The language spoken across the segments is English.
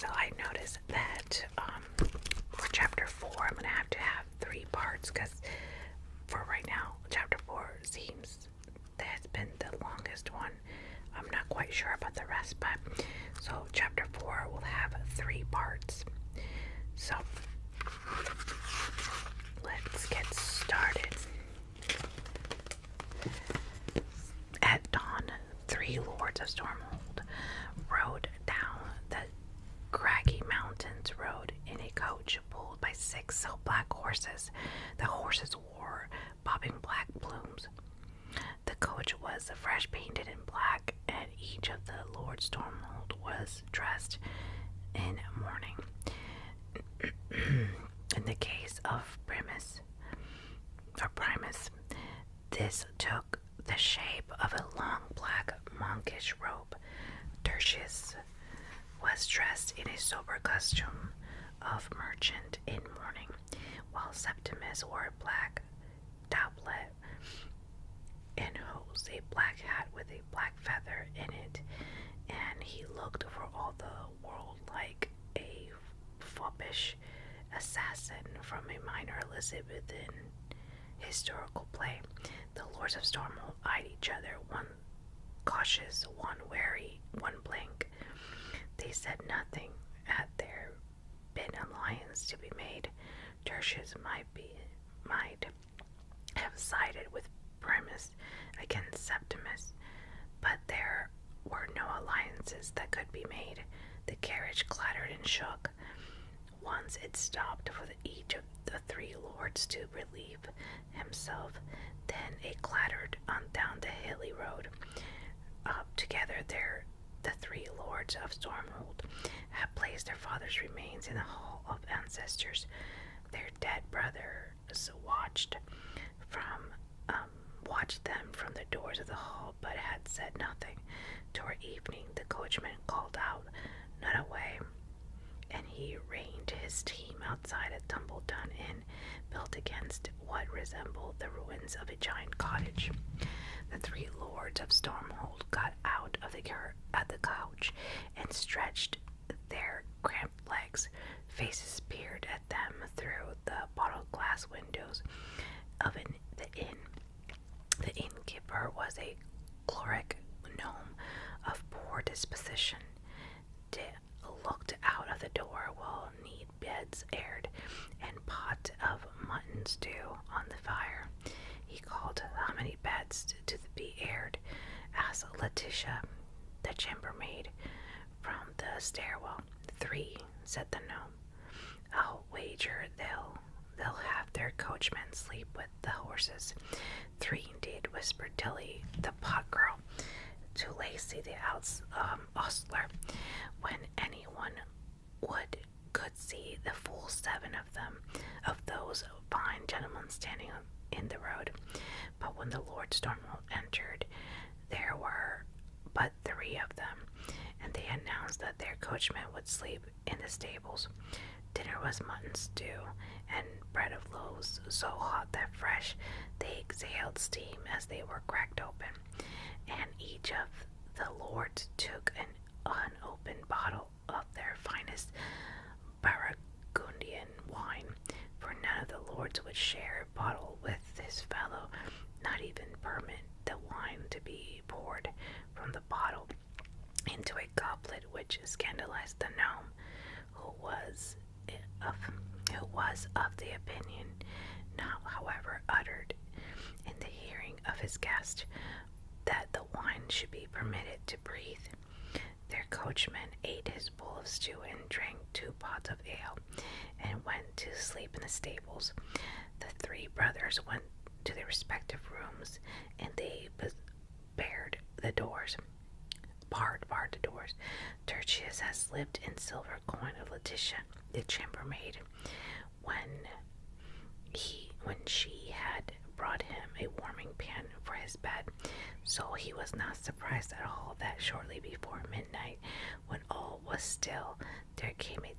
So I noticed that for chapter 4, I'm going to have 3 parts because for right now, chapter 4 seems that has been the longest one. I'm not quite sure about the rest, but so chapter 4 will have 3 parts. So let's get started. At dawn, 3 lords of Stormhold rode down the craggy mountains road in a coach pulled by 6 so-black horses. The horses wore bobbing black plumes. The coach was fresh painted in black, and each of the Lord Stormhold was dressed in mourning. In the case of Primus, this took the shape of a long black monkish robe. Tertius was dressed in a sober costume of merchant in mourning, while Septimus wore a black doublet and hose, a black hat with a black feather in it, and he looked for all the world like a foppish assassin from a minor Elizabethan historical play. The lords of Stormhold eyed each other, one cautious, one wary, one blank. They said nothing. Had there been alliance to be made, Tertius might have sided with Primus against Septimus, but there were no alliances that could be made. The carriage clattered and shook. Once it stopped for each of the 3 lords to relieve himself. Then it clattered on down the hilly road. Together the 3 lords of Stormhold had placed their father's remains in the Hall of Ancestors. Their dead brothers watched them from the doors of the hall, but had said nothing. Toward evening, the coachman called out, "Not away," and he reined his team outside a tumble-down inn built against what resembled the ruins of a giant cottage. The 3 lords of Stormhold got out of the couch and stretched their cramped legs. Faces peered at them through the bottle glass windows of the inn. The innkeeper was a choleric gnome of poor disposition. Dick looked out of the door while neat beds aired and pot of mutton stew on the fire. He called, "How many beds to be aired?" asked Letitia, the chambermaid, from the stairwell. "3," said the gnome. "I'll wager they'll have their coachman sleep with the horses." "3 indeed," whispered Tilly, the pot girl, to Lacey, the ostler. When anyone could see the full 7 of them, of those fine gentlemen standing in the road. But when the Lord Stormhold entered, there were but 3 of them, and they announced that their coachman would sleep in the stables. Dinner was mutton stew and bread of loaves, so hot that fresh they exhaled steam as they were cracked open, and each of the lords took an unopened bottle of their finest Burgundian wine, for none of the lords would share a bottle with his fellow, not even permit the wine to be poured from the bottle into a goblet, which scandalized the gnome, who was of the opinion, not however uttered in the hearing of his guest, that the wine should be permitted to breathe. Their coachman ate his bowl of stew and drank 2 pots of ale, and went to sleep in the stables. The 3 brothers went to their respective rooms, and they barred the doors. Tertius had slipped in silver coin of Letitia, the chambermaid, when she had brought him a warming pan for his bed. So he was not surprised at all that shortly before midnight, when all was still, there came a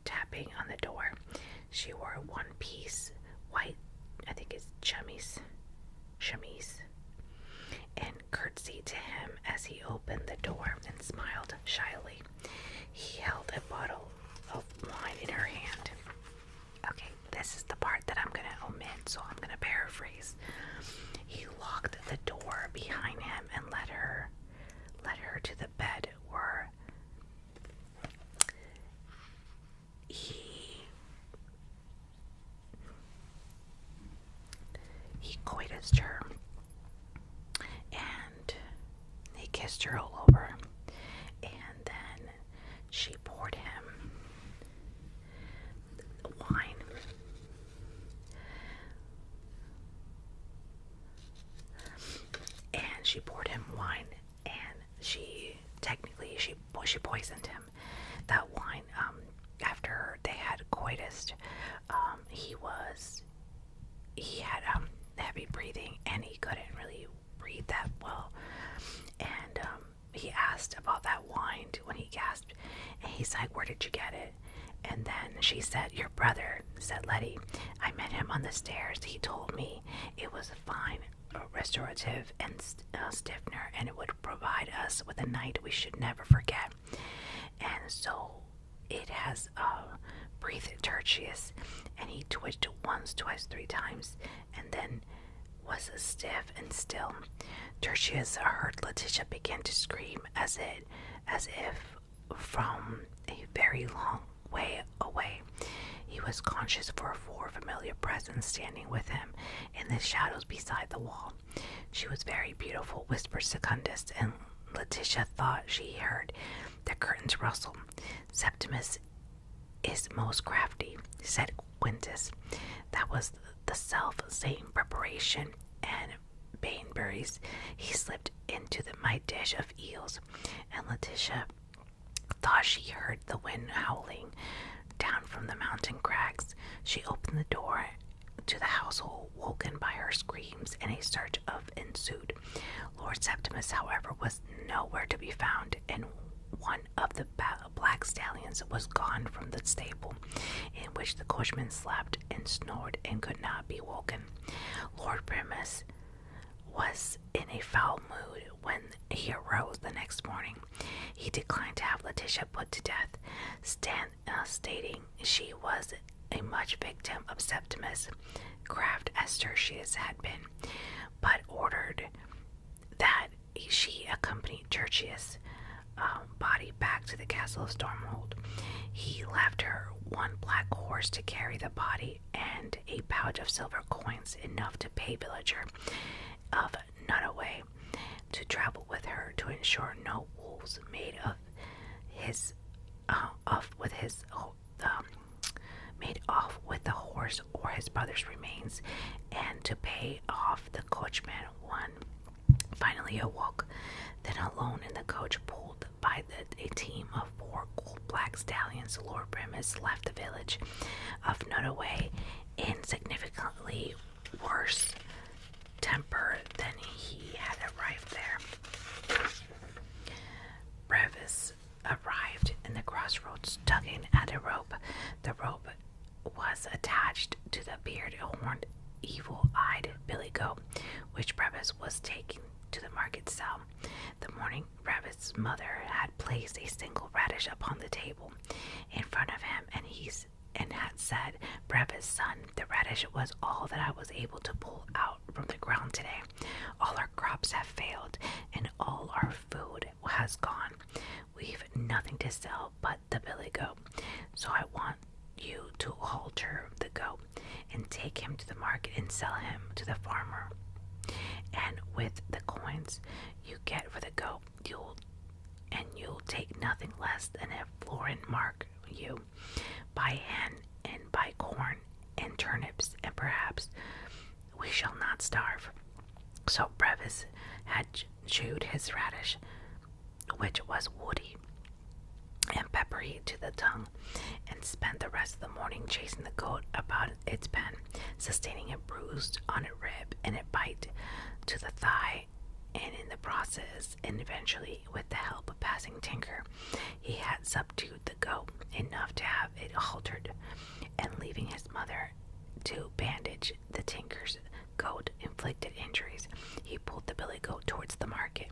tapping on the door. She wore a one-piece white, I think it's chemise, and curtsied to him as he opened the door and smiled shyly. He held a bottle kissed her all over, and then she poured him wine. And she poured him wine, and she poisoned him. That wine, after they had coitus, he had heavy breathing, and he couldn't really breathe that well. And he asked about that wine when he gasped, and he's like, "Where did you get it?" And then she said, "Your brother," said Letty. "I met him on the stairs. He told me it was fine, restorative, and stiffener, and it would provide us with a night we should never forget. And so it has breathed Tertius." And he twitched once, twice, 3 times, and then was stiff and still. Tertius heard Letitia begin to scream as if from a very long way away. He was conscious for 4 familiar presence standing with him in the shadows beside the wall. "She was very beautiful," whispered Secundus, and Letitia thought she heard the curtains rustle. "Septimus is most crafty," said Quintus. That was the self-same preparation, and Baneberries he slipped into my dish of eels, and Letitia thought she heard the wind howling down from the mountain crags. She opened the door to the household, woken by her screams, and a search ensued. Lord Septimus, however, was nowhere to be found, and one of the black stallions was gone from the stable, in which the coachman slept and snored and could not be woken. Lord Primus was in a foul mood when he arose the next morning. He declined to have Letitia put to death, stating she was a much victim of Septimus' craft as Tertius had been, but ordered that she accompany Tertius' body back to the castle of Stormhold. He left her 1 black horse to carry the body and a pouch of silver coins, enough to pay villager of Nutaway to travel with her, to ensure no wolves made made off with the horse or his brother's remains, and to pay off the coachman. One finally awoke. Then, alone in the coach pulled by a team of 4 black stallions, Lord Primus left the village of Nutaway in significantly worse temper than he had arrived there. Brevis arrived in the crossroads, tugging at a rope. The rope was attached to the beard-horned, evil-eyed billy goat, which Brevis was taking to the market cell. The morning Brevis' mother had placed a single radish upon the table in front of him, and had said, "Brevis, son, the radish was all that I was able to pull out from the ground today. All our crops have failed, and all our food has gone. We've nothing to sell but the billy goat. So I want you to halter the goat and take him to the market and sell him to the farmer. And with the coins you get for the goat, you'll take nothing less than a florin mark. You buy hen and buy corn and turnips, and perhaps we shall not starve." So Brevis had chewed his radish, which was woody and peppery to the tongue, and spent the rest of the morning chasing the goat about its pen, sustaining a bruise on a rib and a bite to the thigh, and in the process, and eventually, with the help of passing Tinker, he had subdued the goat enough to have it haltered, and leaving his mother to bandage the Tinker's goat inflicted injuries, he pulled the billy goat towards the market.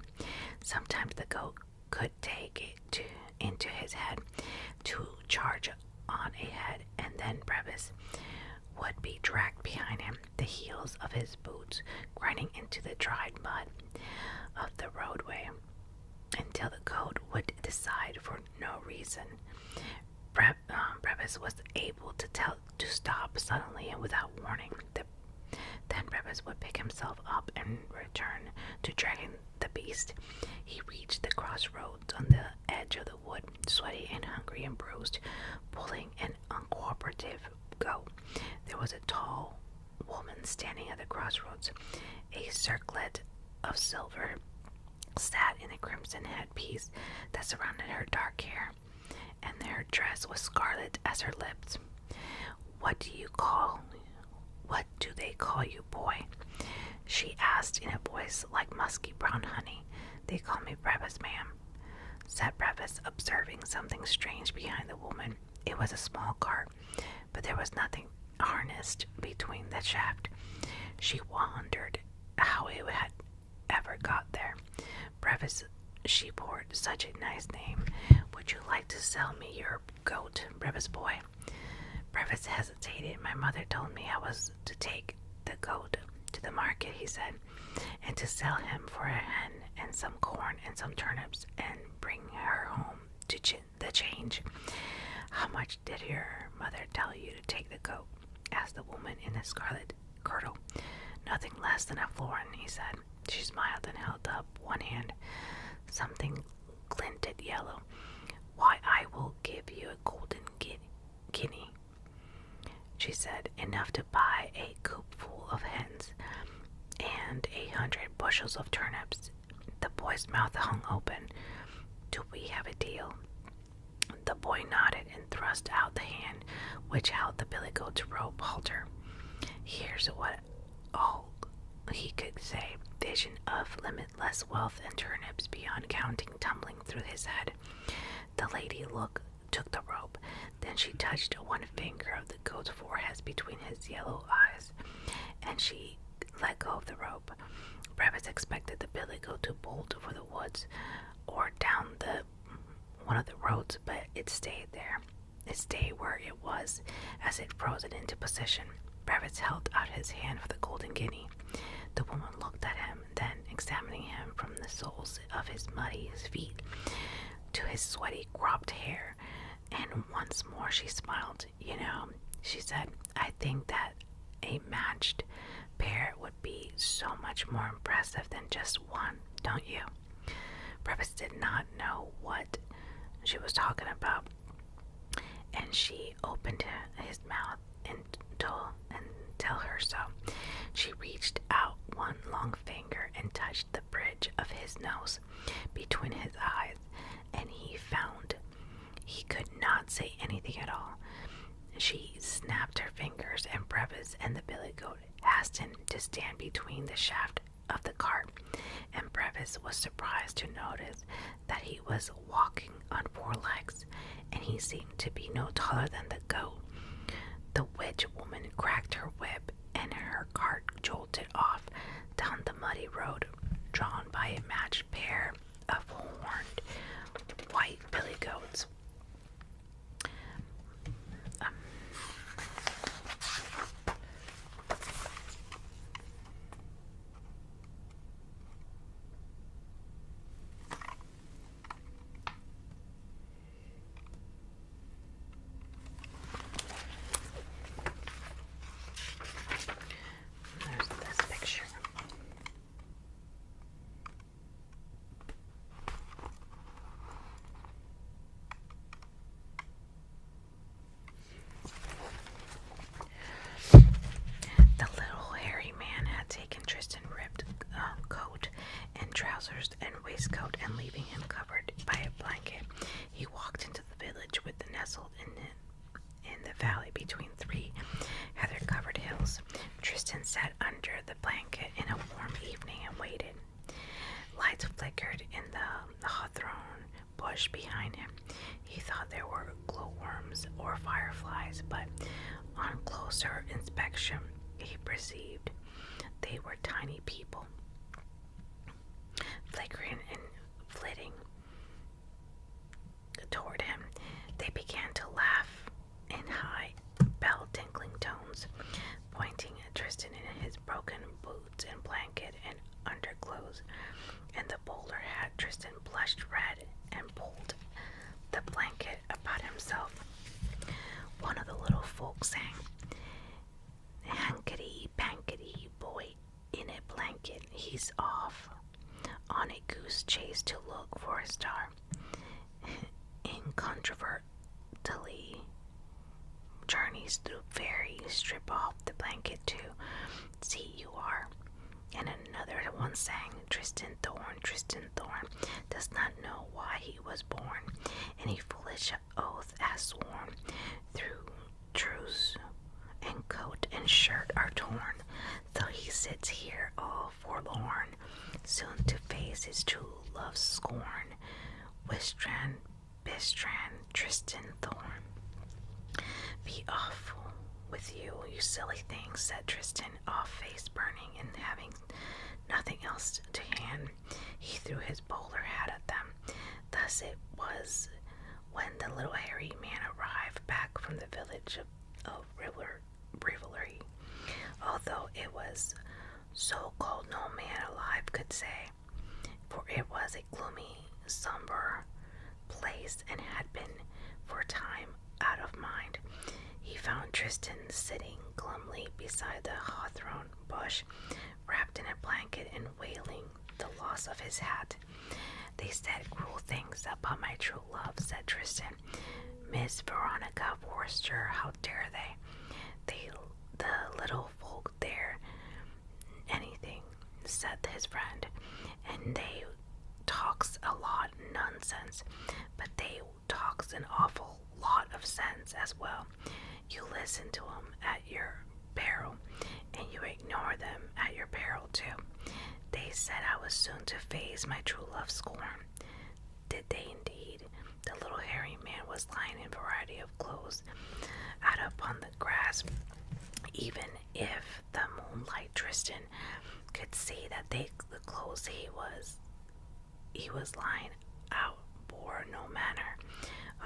Sometimes the goat could take it into his head to charge on ahead, and then Brevis would be dragged behind him, the heels of his boots grinding into the dried mud of the roadway, until the goat would decide for no reason. Brevis was able to stop suddenly and without warning. Then Brevis would pick himself up and return to dragging the beast. He reached crossroads on the edge of the wood, sweaty and hungry and bruised, pulling an uncooperative goat. There was a tall woman standing at the crossroads. A circlet of silver sat in a crimson headpiece that surrounded her dark hair, and her dress was scarlet as her lips. What do they call you, boy? She asked in a voice like musky brown honey. They call me Brevis, ma'am, said Brevis, observing something strange behind the woman. It was a small cart, but there was nothing harnessed between the shaft. She wondered how it had ever got there. Brevis CH.4, such a nice name. Would you like to sell me your goat, Brevis boy? Brevis hesitated. My mother told me I was to take the goat to the market, he said, and to sell him for a hen and some corn and some turnips and bring her home to the change. How much did your mother tell you to take the goat? Asked the woman in the scarlet kirtle. Nothing less than a florin, he said. She smiled and held up one hand. Something glinted yellow. Why, I will give you a golden guinea, she said, enough to buy a coop full of hens and 100 bushels of turnips. The boy's mouth hung open. Do we have a deal? The boy nodded and thrust out the hand which held the billy goat's rope halter. Here's what all he could say. Vision of limitless wealth and turnips beyond counting tumbling through his head. The lady took the rope. Then she touched one finger of the goat's forehead between his yellow eyes, and she let go of the rope. Brevis expected the billy goat to bolt for the woods or down one of the roads, but it stayed there. It stayed where it was as it froze it into position. Brevis held out his hand for the golden guinea. The woman looked at him, then examining him from the soles of his muddy feet to his sweaty cropped hair, and once more she smiled. You know, she said, I think that a matched pair would be so much more impressive than just one, don't you? Brevis did not know what she was talking about, and she opened his mouth and tell her so. She reached out one long finger and touched the bridge of his nose between his eyes, and he found he could not say anything at all. She snapped her fingers, and Brevis and the billy goat hastened to stand between the shaft of the cart, and Brevis was surprised to notice that he was walking on 4 legs, and he seemed to be no taller than the goat. The witch woman cracked her whip, and her cart jolted off down the muddy road, drawn by a matched pair of horned white billy goats. There's this picture. The little hairy man had taken Tristan ripped coat and trousers and waistcoat, and leaving him covered by a blanket, he walked into the village with the nestled in the valley between 3 heather-covered hills. Tristan sat under the blanket in a warm evening and waited. Lights flickered in the hawthorn bush behind him. He thought there were glowworms or fireflies, but on closer inspection, he perceived they were tiny people, flickering and flitting toward him. They began to laugh in high, bell-tinkling tones, pointing at Tristan in his broken boots and blanket and underclothes, and the bowler hat. Tristan blushed red and pulled the blanket about himself. One of the little folk sang, "Hankety-pankety boy in a blanket, he on a goose chase to look for a star. Incontrovertibly, journeys through fairy strip off the blanket to CH.4. And another one sang, Tristan Thorn does not know why he was born. Any foolish oath has sworn, through truce and coat and shirt are torn. So he sits here all forlorn, soon to face his true love's scorn. Wistran, Bistran, Tristan Thorn. Be off with you, you silly thing, said Tristan, off face burning and having nothing else to hand. He threw his bowler hat at them. Thus it was when the little hairy man arrived back from the village of revelry, although it was so cold no man alive could say, for it was a gloomy, somber place and had been for a time out of mind. He found Tristan sitting glumly beside the hawthorn bush, wrapped in a blanket and wailing the loss of his hat. They said cruel things about my true love, said Tristan. Miss Veronica Forster, how dare they? The little folk dare anything, said his friend, and they talks a lot nonsense, but they talks an awful lot of sense as well. You listen to them at your peril, and you ignore them at your peril too. They said I was soon to face my true love's scorn. Did they indeed? The little hairy man was lying in variety of clothes out upon the grass. Even if the moonlight Tristan could see that the clothes he was lying out bore no manner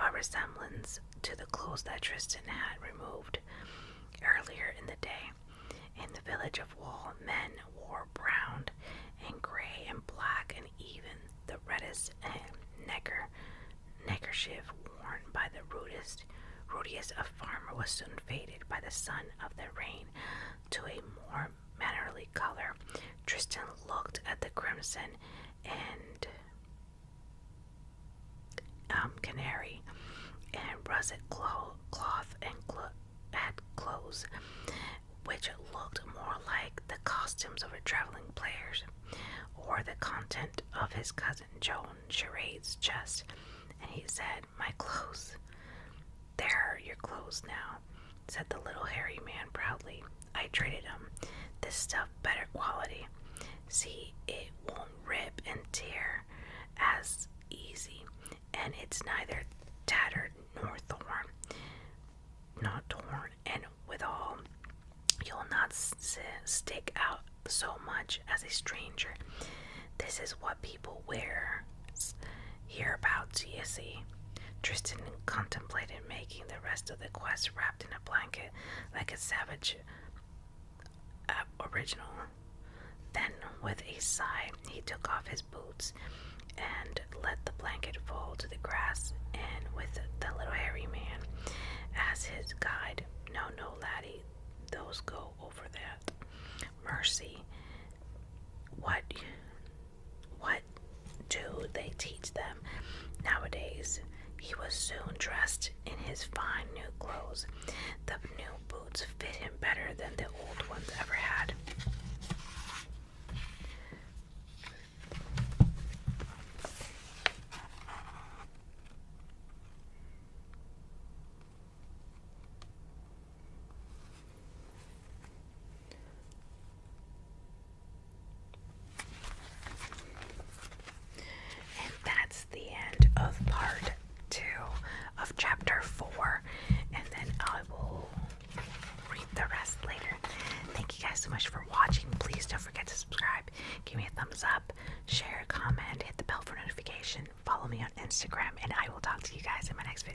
of resemblance to the clothes that Tristan had removed earlier in the day. In the village of Wall, men wore brown and gray and black, and even the reddest neckerchief worn by the rudest of farmer was soon faded by the sun of the rain to a more mannerly color. Tristan looked at the crimson and canary and russet cloth and clothes, which looked more like the costumes of a traveling players, or the content of his cousin Joan Charade's chest. And he said, my clothes, there are your clothes now, said the little hairy man proudly. I traded 'em. This stuff better quality. See, it won't rip and tear as easy, and it's neither tattered nor torn, and withal you'll not stick out so much as a stranger. This is what people wear hereabouts, you see. Tristan contemplated making the rest of the quest wrapped in a blanket like a savage original. Then, with a sigh, he took off his boots and let the blanket fall to the grass, and with the little hairy man as his guide, no, laddie, those go over that. Mercy, what do they teach them nowadays? He was soon dressed in his fine new clothes. The new boots fit him better than the old ones ever had. And that's the end of part 2 of chapter 4, and then I will read the rest later. Thank you guys so much for watching. Please don't forget to subscribe, give me a thumbs up, share, comment, hit the bell for notification, follow me on Instagram, and I will talk to you guys in my next video.